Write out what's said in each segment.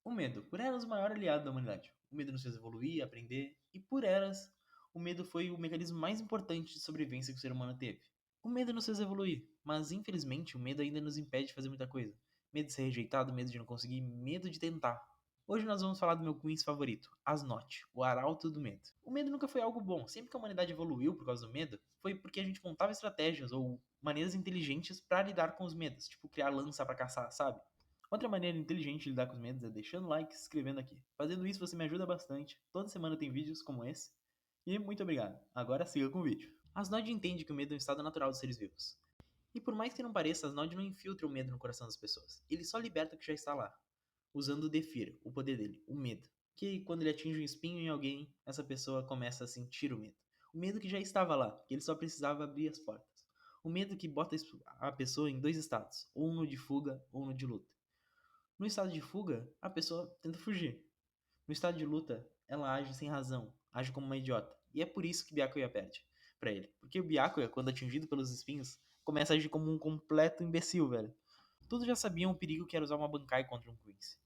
O medo, por eras, o maior aliado da humanidade. O medo nos fez evoluir, aprender, e por eras, o medo foi o mecanismo mais importante de sobrevivência que o ser humano teve. O medo nos fez evoluir, mas infelizmente o medo ainda nos impede de fazer muita coisa. Medo de ser rejeitado, medo de não conseguir, medo de tentar. Hoje nós vamos falar do meu Queens favorito, Asnot, o Arauto do Medo. O medo nunca foi algo bom. Sempre que a humanidade evoluiu por causa do medo, foi porque a gente montava estratégias ou maneiras inteligentes para lidar com os medos, tipo criar lança para caçar, sabe? Outra maneira inteligente de lidar com os medos é deixando like e se inscrevendo aqui. Fazendo isso você me ajuda bastante. Toda semana tem vídeos como esse. E muito obrigado. Agora siga com o vídeo. Asnod entende que o medo é um estado natural dos seres vivos. E por mais que não pareça, Asnod não infiltra o medo no coração das pessoas. Ele só liberta o que já está lá. Usando o Defir, o poder dele, o medo. Que quando ele atinge um espinho em alguém, essa pessoa começa a sentir o medo. O medo que já estava lá, que ele só precisava abrir as portas. O medo que bota a pessoa em dois estados, ou no de fuga ou no de luta. No estado de fuga, a pessoa tenta fugir. No estado de luta, ela age sem razão, age como uma idiota. E é por isso que Byakuya perde pra ele. Porque o Byakuya, quando atingido pelos espinhos, começa a agir como um completo imbecil, velho. Todos já sabiam o perigo que era usar uma Bankai contra um Quincy.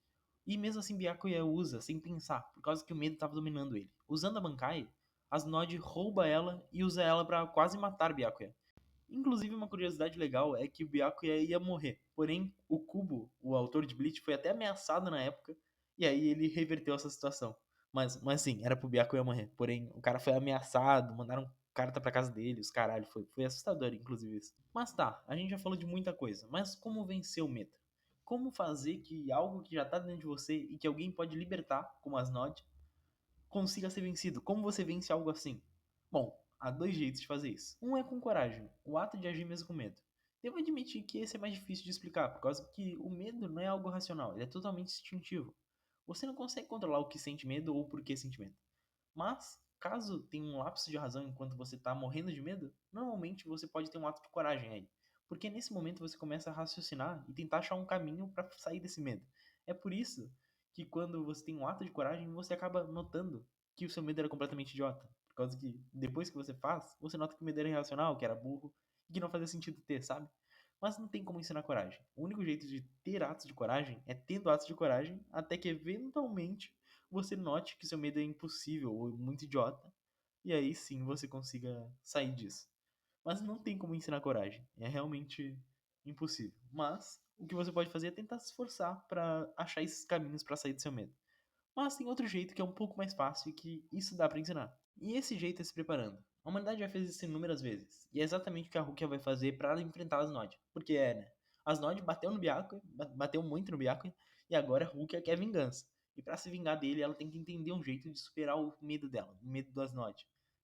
E mesmo assim Byakuya usa, sem pensar, por causa que o medo estava dominando ele. Usando a Bankai, Asnod rouba ela e usa ela para quase matar Byakuya. Inclusive, uma curiosidade legal é que o Byakuya ia morrer. Porém, o Kubo, o autor de Bleach, foi até ameaçado na época. E aí ele reverteu essa situação. Mas sim, era pro Byakuya morrer. Porém, o cara foi ameaçado, mandaram carta pra casa dele, os caralho. Foi assustador, inclusive, isso. Mas tá, a gente já falou de muita coisa. Mas como vencer o medo? Como fazer que algo que já tá dentro de você e que alguém pode libertar, como as Nod, consiga ser vencido? Como você vence algo assim? Bom, há dois jeitos de fazer isso. Um é com coragem, o ato de agir mesmo com medo. Devo admitir que esse é mais difícil de explicar, por causa que o medo não é algo racional, ele é totalmente instintivo. Você não consegue controlar o que sente medo ou por que sente medo. Mas, caso tenha um lapso de razão enquanto você está morrendo de medo, normalmente você pode ter um ato de coragem aí. Porque nesse momento você começa a raciocinar e tentar achar um caminho para sair desse medo. É por isso que quando você tem um ato de coragem, você acaba notando que o seu medo era completamente idiota. Por causa que depois que você faz, você nota que o medo era irracional, que era burro e que não fazia sentido ter, sabe? Mas não tem como ensinar coragem. O único jeito de ter atos de coragem é tendo atos de coragem até que eventualmente você note que seu medo é impossível ou muito idiota, e aí sim você consiga sair disso. Mas não tem como ensinar coragem, é realmente impossível. Mas o que você pode fazer é tentar se esforçar para achar esses caminhos para sair do seu medo. Mas tem outro jeito que é um pouco mais fácil e que isso dá para ensinar. E esse jeito é se preparando. A humanidade já fez isso inúmeras vezes. E é exatamente o que a Rukia vai fazer para enfrentar as Nod. Porque né? As Nod bateu no Byakuya, bateu muito no Byakuya, e agora a Rukia quer vingança. E para se vingar dele, ela tem que entender um jeito de superar o medo dela, o medo das Nod.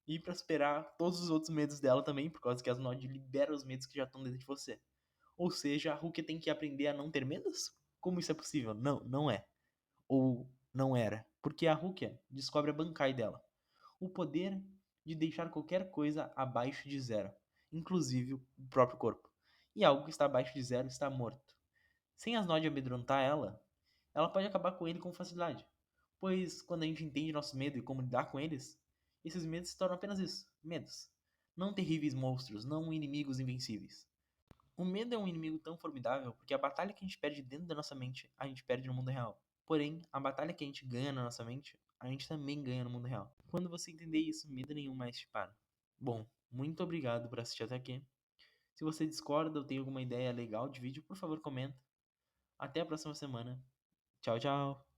E para superar todos os outros medos dela também, por causa que as Nod liberam os medos que já estão dentro de você. Ou seja, a Rukia tem que aprender a não ter medos? Como isso é possível? Não, não é. Ou não era, porque a Rukia descobre a Bankai dela. O poder de deixar qualquer coisa abaixo de zero, inclusive o próprio corpo. E algo que está abaixo de zero está morto. Sem as Nod amedrontar ela, ela pode acabar com ele com facilidade. Pois quando a gente entende nosso medo e como lidar com eles, esses medos se tornam apenas isso, medos. Não terríveis monstros, não inimigos invencíveis. O medo é um inimigo tão formidável porque a batalha que a gente perde dentro da nossa mente, a gente perde no mundo real. Porém, a batalha que a gente ganha na nossa mente, a gente também ganha no mundo real. Quando você entender isso, medo nenhum mais te para. Bom, muito obrigado por assistir até aqui. Se você discorda ou tem alguma ideia legal de vídeo, por favor comenta. Até a próxima semana. Tchau, tchau.